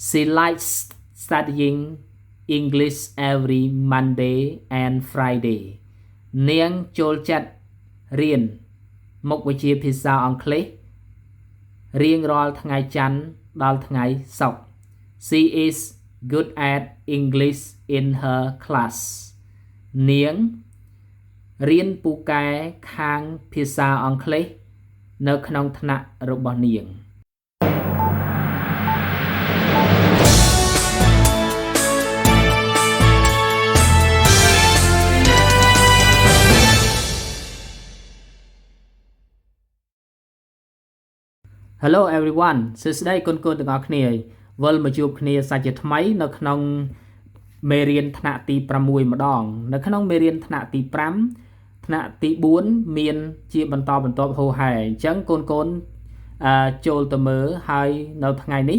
She likes studying English every Monday and Friday នាងចូលចិត្តរៀនមុខវិជ្ជាភាសាអង់គ្លេសរៀងរាល់ថ្ងៃច័ន្ទដល់ថ្ងៃសុក្រ She is good at English in her class នាងរៀនពូកែខាងភាសាអង់គ្លេសនៅក្នុងថ្នាក់របស់នាងHello everyone សួស្តីកូនៗទាំងអស់គ្នាវិលមកជួបគ្នាសាច់ជាថ្មីនៅក្នុងមេរៀនថ្នាក់ទី6ម្ដងនៅក្នុងមេរៀនថ្នាក់ទី5ថ្នាក់ទី4មានជាបន្តបន្ទាប់ហូរហែអញ្ចឹងកូនចូលទៅមើលហើយនៅថ្ងៃនេះ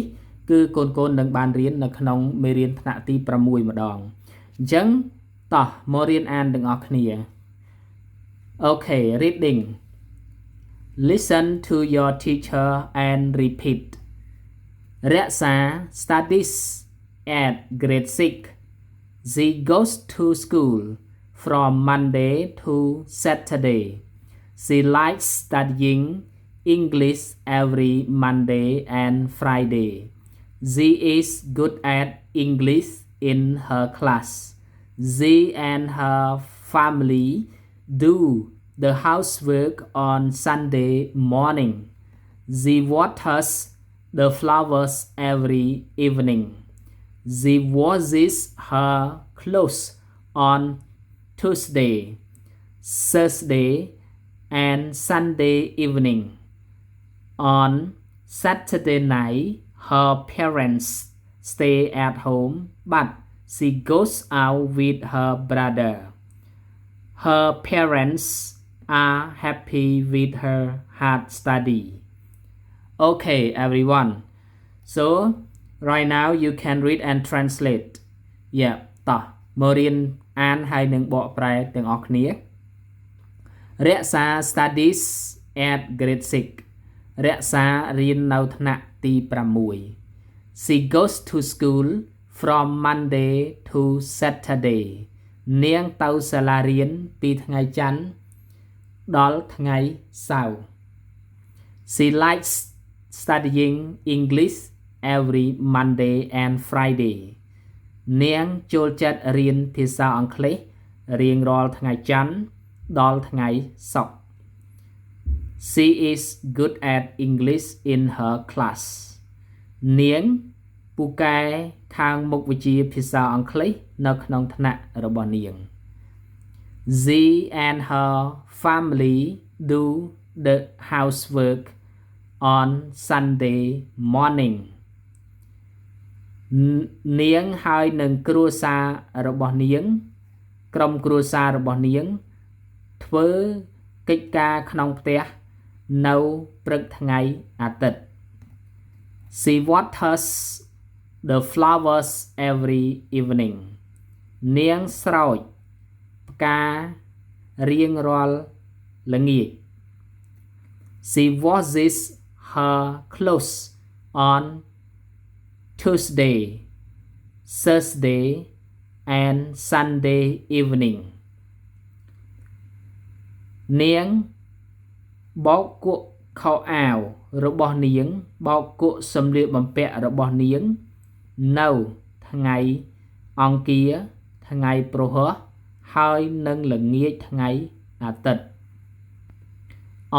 គឺកូននឹងបានរៀននៅក្នុងមេរៀនថ្នាក់ទី6ម្ដងអញ្ចឹងតោះមករៀនអានទាំងអស់គ្នា Okay reading Listen to your teacher and repeat. Reksa studies at grade 6. She goes to school from Monday to Saturday. She likes studying English every Monday and Friday. She is good at English in her class. She and her family do the housework on Sunday morning. She waters the flowers every evening. She washes her clothes on Tuesday, Thursday, and Sunday evening. On Saturday night, her parents stay at home, but she goes out with her brother. Her parents are happy with her hard study. Okay, everyone. So, right now you can read and translate. Yeah, តោះមករៀនអានហើយនឹងបកប្រែទាំងអស់គ្នារក្សា studies at grade 6 រក្សារៀននៅថ្នាក់ទី6 She goes to school from Monday to Saturday. នាងទៅសាលារៀនពីថ្ងៃច័ន្ទដល់ថ្ងៃសៅរ៍ She likes studying English every Monday and Friday នាងចូលចិត្តរៀនភាសាអង់គ្លេសរៀងរាល់ថ្ងៃច័ន្ទដល់ថ្ងៃសុក្រ She is good at English in her class នាងពូកែខាងមុខវិជ្ជាភាសាអង់គ្លេសនៅក្នុងថ្នាក់របស់នាងShe and her family do the housework on Sunday morning. នាងហើយនឹងគ្រួសាររបស់នាងក្រុមគ្រួសាររបស់នាងធ្វើកិច្ចការក្នុងផ្ទះនៅព្រឹកថ្ងៃអាទិត្យ She waters the flowers every evening. នាងស្រោចផ្ការៀងរាល់ល្ងាច She washes her clothes on Tuesday, Thursday, and Sunday evening. នាងបោកគក់ខោអាវរបស់នាងបោកគក់សម្លៀកបំពាក់របស់នាងនៅថ្ងៃអង្គារថ្ងៃព្រហស្បតិ៍ហើយនឹងល្ងាចថ្ងៃអាទិត្យ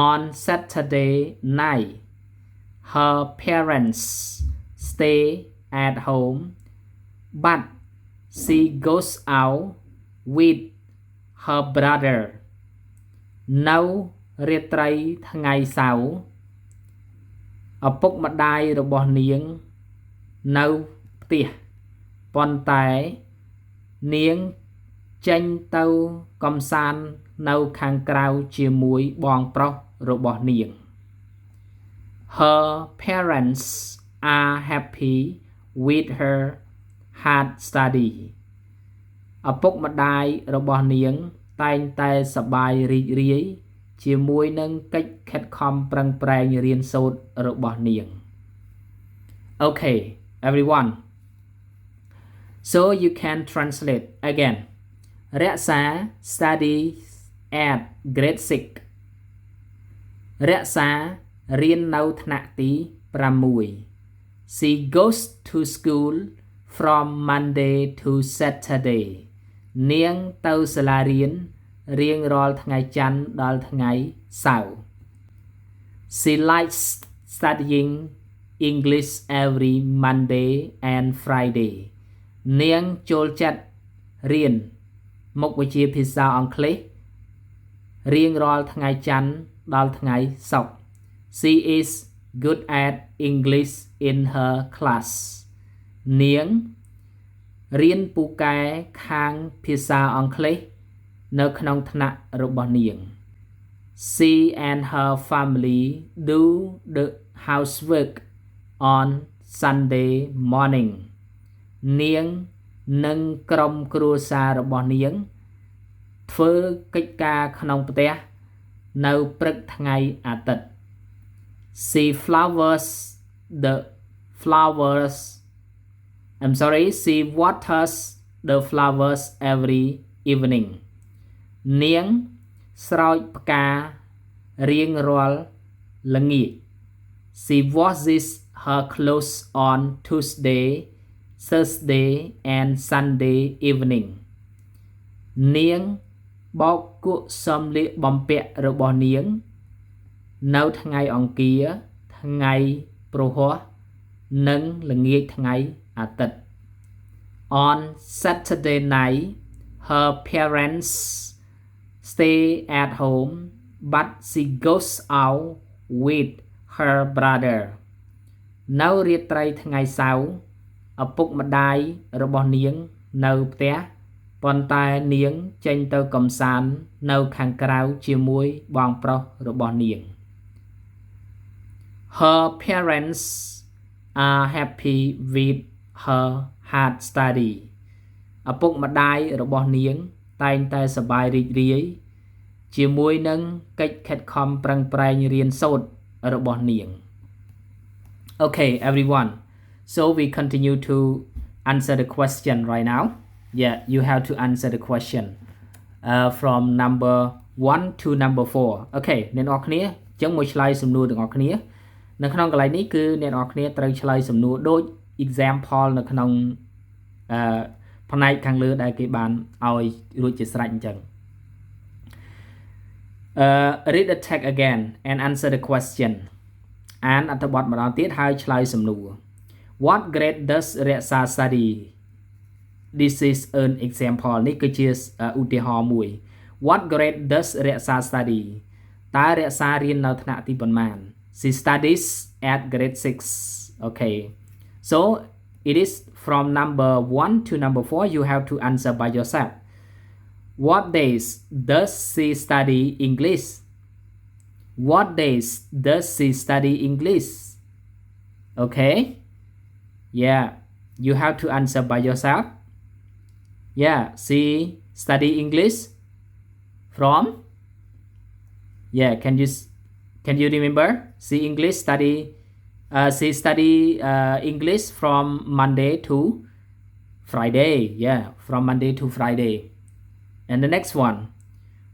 On Saturday night, her parents stay at home, but she goes out with her brother. នៅរាត្រីថ្ងៃសៅរ៍ឪពុកម្ដាយរបស់នាងនៅផ្ទះប៉ុន្តែនាងចេញទៅកំសាន្តនៅខាងក្រៅជាមួយបងប្រុសរបស់នាង Her parents are happy with her hard study. ឪពុកម្ដាយរបស់នាងតែងតែសប្បាយរីករាយជាមួយនឹងកិច្ចខិតខំប្រឹងប្រែងរៀនសូត្ររបស់នាង Okay everyone so you can translate again រក្សា study at grade 6 រក្សារៀននៅថ្នាក់ទី6 She goes to school from Monday to Saturday នាងទៅសាលារៀនរៀងរាល់ថ្ងៃច័ន្ទដល់ថ្ងៃសៅរ៍ She likes studying English every Monday and Friday នាងចូលចិត្តរៀនមុខវិជ្ជាភាសាអង់គ្លេសរៀងរាល់ថ្ងៃច័ន្ទដល់ថ្ងៃសុក្រ She is good at English in her class នាងរៀនពូកែខាងភាសាអង់គ្លេសនៅក្នុងថ្នាក់របស់នាង She and her family do the housework on Sunday morning នាងនិងក្រុមគ្រួសាររបស់នាងធ្វើកិច្ចការក្នុងផ្ទះនៅព្រឹកថ្ងៃអាទិត្យ She waters the flowers every evening នាងស្រោចផ្ការៀងរាល់ល្ងាច She washes her clothes on Tuesday, Thursday and Sunday evening នាងបោកគក់សម្លៀកបំពាក់របស់នាងនៅថ្ងៃអង្គារថ្ងៃព្រហស្បតិ៍និងល្ងាចថ្ងៃអាទិត្យ On Saturday night her parents stay at home but she goes out with her brother នៅរាត្រីថ្ងៃសៅរ៍ឪពុកម្ដាយរបស់នាងនៅផ្ទះប៉ុន្តែនាងចេញទៅកម្សាន្តនៅខាងក្រៅជាមួយបងប្រុសរបស់នាង Her parents are happy with her hard study ឪពុកម្ដាយរបស់នាងតែងតែសប្បាយរីករាយជាមួយនឹងកិច្ចខិតខំប្រឹងប្រែងរៀនសូត្ររបស់នាង Okay everyone so we continue to answer the question right now yeah you have to answer the question from number 1 to number 4 okay អ្នកនរគ្នាអញ្ចឹងមួយឆ្លើយសំណួរទាំងអស់គ្នានៅក្នុងកន្លែងនេះគឺអ្នកនរគ្នាត្រូវឆ្លើយសំណួរដូច example នៅក្នុងផ្នែកខាងលើដែលគេបានឲ្យរួចជាស្រេចអញ្ចឹងread the text again and answer the question អានអត្ថបទម្ដងទៀតហើយឆ្លើយសំណួរ What grade does រក្សា study This is an example នេះគឺជាឧទាហរណ៍មួយ What grade does រក្សា study តើរក្សារៀននៅថ្នាក់ទីប៉ុន្មាន She studies at grade 6 Okay so it is from number 1 to number 4 you have to answer by yourself What days does she study English What days does she study English Okay yeah you have to answer by yourself yeah she study English from yeah can you remember she study English from Monday to Friday yeah from Monday to Friday and the next one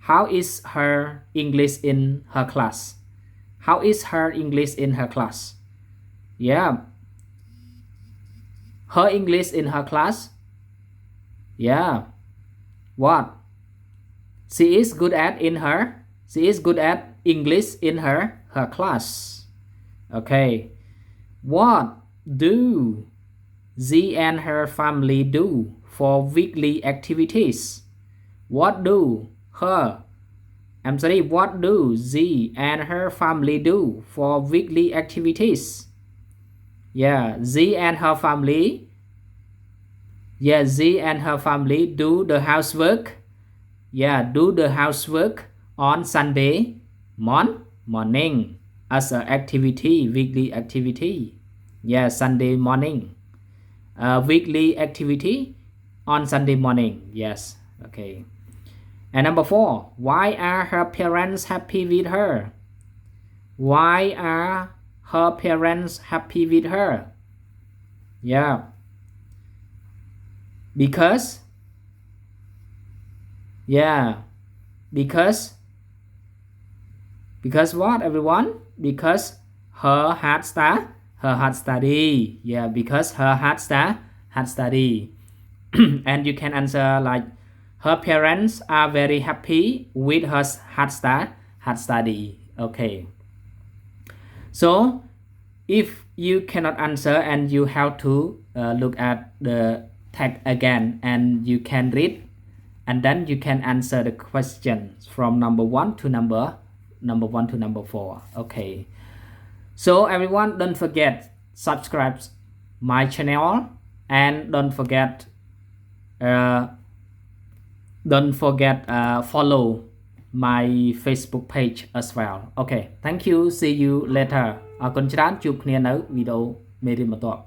how is her English in her class how is her English in her class yeah her English in her class yeah what she is good at English in her class okay what do she and her family do for weekly activities what do she and her family do for weekly activities yeah she and her family do the housework on Sunday morning as an weekly activity yeah Sunday morning weekly activity on Sunday morning yes okay and number 4 why are her parents happy with her why are her parents happy with her yeah because yeah because what everyone because her had study yeah because her had study and you can answer like her parents are very happy with her had study okay so if you cannot answer and you have to look at the text again and you can read and then you can answer the questions from number 1 to number 1 to number 4 okay so everyone don't forget subscribe my channel and uh, don't forget follow my Facebook page as well okay thank you see you later អរគុណច្រើនជួបគ្នានៅវីដេអូមេរៀនបន្ទាប់